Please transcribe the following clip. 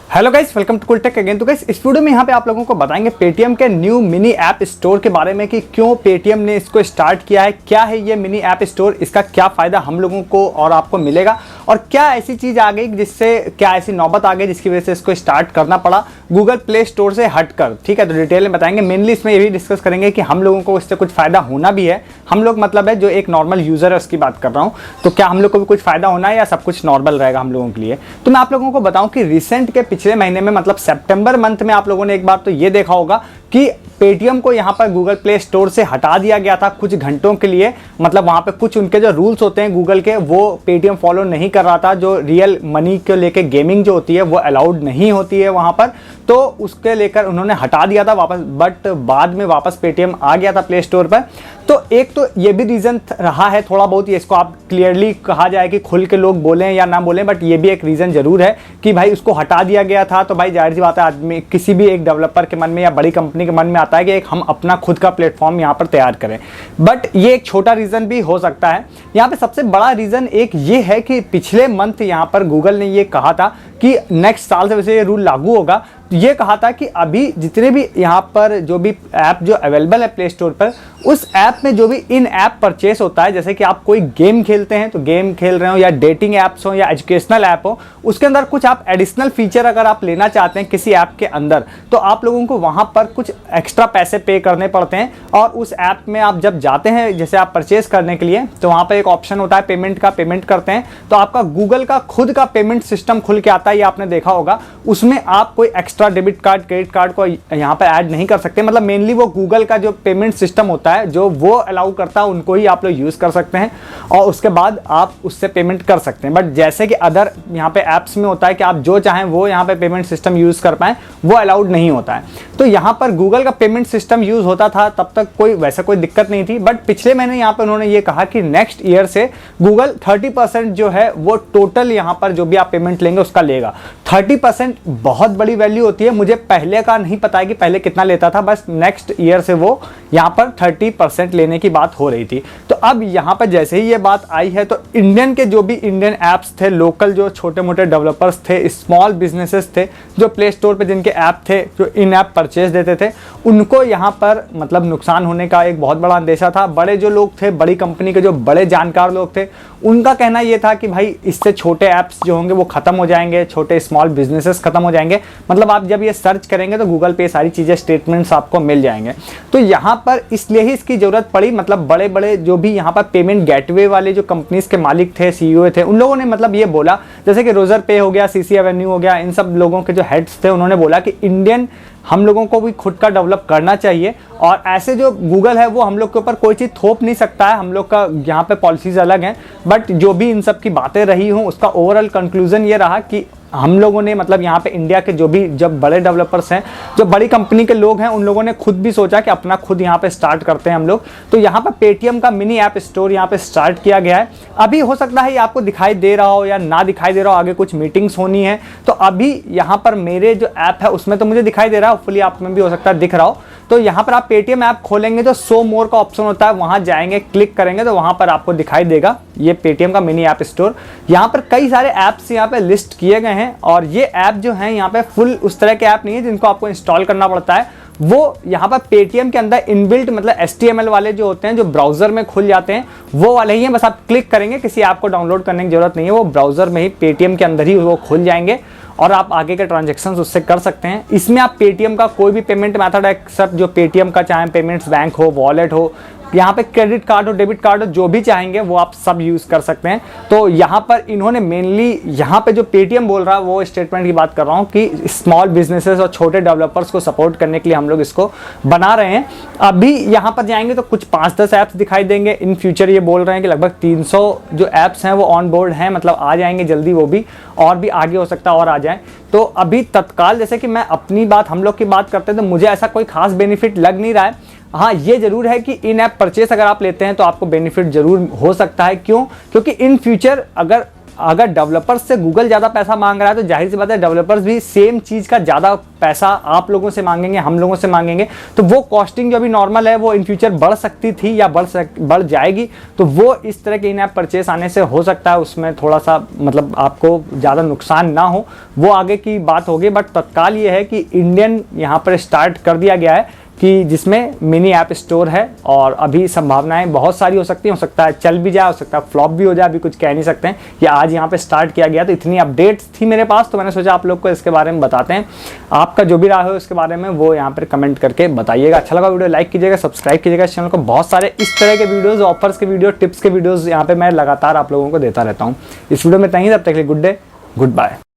Hello guys, welcome to cool tech again. तो guys इस video में यहाँ पे आप लोगों को बताएंगे पेटीएम के न्यू मिनी ऐप स्टोर के बारे में कि क्यों पेटीएम ने इसको स्टार्ट किया है, क्या है ये मिनी ऐप स्टोर, इसका क्या फ़ायदा हम लोगों को और आपको मिलेगा, और क्या ऐसी चीज़ आ गई जिससे क्या ऐसी नौबत आ गई जिसकी वजह से इसको स्टार्ट करना पड़ा गूगल प्ले स्टोर से हटकर। ठीक है, तो डिटेल में बताएंगे। मेनली इसमें ये भी डिस्कस करेंगे कि हम लोगों को इससे कुछ फ़ायदा होना भी है, हम लोग मतलब है जो एक नॉर्मल यूज़र है उसकी बात कर रहा हूँ, तो क्या हम लोग को भी कुछ फ़ायदा होना है या सब कुछ नॉर्मल रहेगा हम लोगों के लिए। तो मैं आप लोगों को बताऊँ कि रिसेंट के पिछले महीने में मतलब सितंबर मंथ में आप लोगों ने एक बार तो ये देखा होगा कि पेटीएम को यहाँ पर गूगल प्ले स्टोर से हटा दिया गया था कुछ घंटों के लिए। मतलब वहाँ पे कुछ उनके जो रूल्स होते हैं गूगल के वो पेटीएम फॉलो नहीं कर रहा था। जो रियल मनी को लेके गेमिंग जो होती है वो अलाउड नहीं होती है वहाँ पर, तो उसके लेकर उन्होंने हटा दिया था वापस, बट बाद में वापस पेटीएम आ गया था प्ले स्टोर पर। तो एक तो ये भी रीज़न रहा है थोड़ा बहुत, ये इसको आप क्लियरली कहा जाए कि खुल के लोग बोलें या ना बोलें, बट ये भी एक रीज़न जरूर है कि भाई उसको हटा दिया गया था। तो भाई जाहिर सी बात है आदमी किसी भी एक डेवलपर के मन में या बड़ी कंपनी के मन में आता है कि एक हम अपना खुद का प्लेटफॉर्म यहाँ पर तैयार करें, बट ये एक छोटा रीज़न भी हो सकता है। यहाँ पे सबसे बड़ा रीज़न एक ये है कि पिछले मंथ यहाँ पर गूगल ने ये कहा था कि नेक्स्ट साल से वैसे ये रूल लागू होगा। ये कहा था कि अभी जितने भी यहाँ पर जो भी ऐप जो अवेलेबल है प्ले स्टोर पर, उस ऐप में जो भी इन ऐप परचेस होता है, जैसे कि आप कोई गेम खेलते हैं तो गेम खेल रहे हो या डेटिंग ऐप्स हो या एजुकेशनल ऐप हो, उसके अंदर कुछ आप एडिशनल फीचर अगर आप लेना चाहते हैं किसी ऐप के अंदर, तो आप लोगों को वहाँ पर कुछ एक्स्ट्रा पैसे पे करने पड़ते हैं। और उस ऐप में आप जब जाते हैं जैसे आप परचेस करने के लिए, तो वहाँ पर एक ऑप्शन होता है पेमेंट का, पेमेंट करते हैं तो आपका गूगल का खुद का पेमेंट सिस्टम खुल के आता है, ये आपने देखा होगा। उसमें आप कोई extra debit card credit card को यहाँ पर ऐड नहीं कर सकते। मतलब मेनली वो गूगल का जो पेमेंट सिस्टम होता है जो वो अलाउ करता है उनको ही आप लोग यूज़ कर सकते हैं और उसके बाद आप उससे पेमेंट कर सकते हैं। बट जैसे कि अदर यहाँ पे ऐप्स में होता है कि आप जो चाहें वो यहाँ पे पेमेंट सिस्टम यूज़ कर पाएँ, वो अलाउड नहीं होता है। तो यहाँ पर गूगल का पेमेंट सिस्टम यूज़ होता था तब तक कोई दिक्कत नहीं थी, बट पिछले महीने यहाँ पर उन्होंने ये कहा कि नेक्स्ट ईयर से गूगल 30% जो है वो टोटल यहाँ पर जो भी आप पेमेंट लेंगे उसका लेगा। 30% बहुत बड़ी वैल्यू होती है। मुझे पहले का नहीं पता है कि पहले कितना लेता था, बस नेक्स्ट ईयर से वो यहाँ पर 30% लेने की बात हो रही थी। तो अब यहाँ पर जैसे ही ये बात आई है तो इंडियन के जो भी इंडियन ऐप्स थे, लोकल जो छोटे मोटे डेवलपर्स थे, स्मॉल बिजनेसेस थे, जो प्ले स्टोर पे जिनके ऐप थे, जो इन ऐप परचेज देते थे, उनको यहाँ पर मतलब नुकसान होने का एक बहुत बड़ा अंदेशा था। बड़े जो लोग थे, बड़ी कंपनी के जो बड़े जानकार लोग थे, उनका कहना ये था कि भाई इससे छोटे ऐप्स जो होंगे वो खत्म हो जाएंगे, छोटे स्मॉल बिजनेसेस खत्म हो जाएंगे। मतलब आप जब ये सर्च करेंगे तो गूगल पे सारी चीज़ें स्टेटमेंट्स आपको मिल जाएंगे। तो यहाँ पर इसलिए ही इसकी ज़रूरत पड़ी। मतलब बड़े बड़े जो भी यहाँ पर पेमेंट गेटवे वाले जो कंपनीज के मालिक थे, सीईओ थे, उन लोगों ने मतलब ये बोला, जैसे कि रोजर पे हो गया, सीसी एवेन्यू हो गया, इन सब लोगों के जो हेड्स थे उन्होंने बोला कि इंडियन हम लोगों को भी खुद का डेवलप करना चाहिए और ऐसे जो गूगल है वो हम लोग के ऊपर कोई चीज़ थोप नहीं सकता है। हम लोग का यहाँ पे पॉलिसीज अलग हैं, बट जो भी इन सब की बातें रही हूँ उसका ओवरऑल कंक्लूजन ये रहा कि हम लोगों ने मतलब यहाँ पे इंडिया के जो भी जब बड़े डेवलपर्स हैं, जो बड़ी कंपनी के लोग हैं, उन लोगों ने खुद भी सोचा कि अपना खुद यहाँ पे स्टार्ट करते हैं हम लोग। तो यहाँ पर पेटीएम का मिनी ऐप स्टोर यहाँ पे स्टार्ट किया गया है। अभी हो सकता है ये आपको दिखाई दे रहा हो या ना दिखाई दे रहा हो, आगे कुछ मीटिंग्स होनी है। तो अभी यहाँ पर मेरे जो ऐप है उसमें तो मुझे दिखाई दे रहा है, होपफुली आप में भी हो सकता है दिख रहा हो। तो यहाँ पर आप पेटीएम ऐप खोलेंगे तो शो मोर का ऑप्शन होता है, वहाँ जाएंगे, क्लिक करेंगे तो वहाँ पर आपको दिखाई देगा ये पेटीएम का मिनी ऐप स्टोर। यहाँ पर कई सारे ऐप्स यहाँ पे लिस्ट किए गए हैं और ये ऐप जो है यहाँ पे फुल उस तरह के ऐप नहीं है जिनको आपको इंस्टॉल करना पड़ता है। वो यहाँ पर पेटीएम के अंदर इनबिल्ट मतलब HTML वाले जो होते हैं, जो ब्राउजर में खुल जाते हैं, वो वाले ही हैं। बस आप क्लिक करेंगे, किसी ऐप को डाउनलोड करने की जरूरत नहीं है, वो ब्राउजर में ही पेटीएम के अंदर ही वो खुल जाएंगे और आप आगे के ट्रांजैक्शंस उससे कर सकते हैं। इसमें आप पेटीएम का कोई भी पेमेंट मेथड एक्सेप्ट जो पेटीएम का चाहे पेमेंट्स बैंक हो, वॉलेट हो, यहाँ पे क्रेडिट कार्ड हो, डेबिट कार्ड हो, जो भी चाहेंगे वो आप सब यूज़ कर सकते हैं। तो यहाँ पर इन्होंने मेनली यहाँ पे जो पेटीएम बोल रहा है वो स्टेटमेंट की बात कर रहा हूँ कि स्मॉल बिजनेसेस और छोटे डेवलपर्स को सपोर्ट करने के लिए हम लोग इसको बना रहे हैं। अभी यहाँ पर जाएंगे तो कुछ 5-10 ऐप्स दिखाई देंगे। इन फ्यूचर ये बोल रहे हैं कि लगभग 300 जो ऐप्स हैं वो ऑन बोर्ड हैं, मतलब आ जाएंगे जल्दी, वो भी और भी आगे हो सकता है और आ जाए। तो अभी तत्काल जैसे कि मैं अपनी बात, हम लोग की बात करते हैं तो मुझे ऐसा कोई खास बेनिफिट लग नहीं रहा है। हाँ, ये जरूर है कि इन ऐप परचेस अगर आप लेते हैं तो आपको बेनिफिट जरूर हो सकता है। क्यों? क्योंकि इन फ्यूचर अगर अगर डेवलपर्स से गूगल ज़्यादा पैसा मांग रहा है तो जाहिर सी बात है डेवलपर्स भी सेम चीज़ का ज़्यादा पैसा आप लोगों से मांगेंगे, हम लोगों से मांगेंगे। तो वो कॉस्टिंग जो अभी नॉर्मल है वो इन फ्यूचर बढ़ सकती थी या बढ़ जाएगी। तो वो इस तरह के इन ऐप परचेस आने से हो सकता है उसमें थोड़ा सा मतलब आपको ज़्यादा नुकसान ना हो, वो आगे की बात होगी। बट तत्काल ये है कि इंडियन यहाँ पर स्टार्ट कर दिया गया है कि जिसमें मिनी ऐप स्टोर है और अभी संभावनाएं बहुत सारी हो सकती हैं। हो सकता है चल भी जाए, हो सकता है फ्लॉप भी हो जाए, अभी कुछ कह नहीं सकते हैं। या आज यहाँ पे स्टार्ट किया गया तो इतनी अपडेट्स थी मेरे पास, तो मैंने सोचा आप लोग को इसके बारे में बताते हैं। आपका जो भी राय हो इसके बारे में वो यहाँ पर कमेंट करके बताइएगा। अच्छा लगा वीडियो लाइक कीजिएगा, सब्सक्राइब कीजिएगा इस चैनल को। बहुत सारे इस तरह के वीडियोज़, ऑफर्स के वीडियो, टिप्स के वीडियोज़ यहाँ पर मैं लगातार आप लोगों को देता रहता हूँ। इस वीडियो में इतना ही, तब तक के लिए गुड डे, गुड बाय।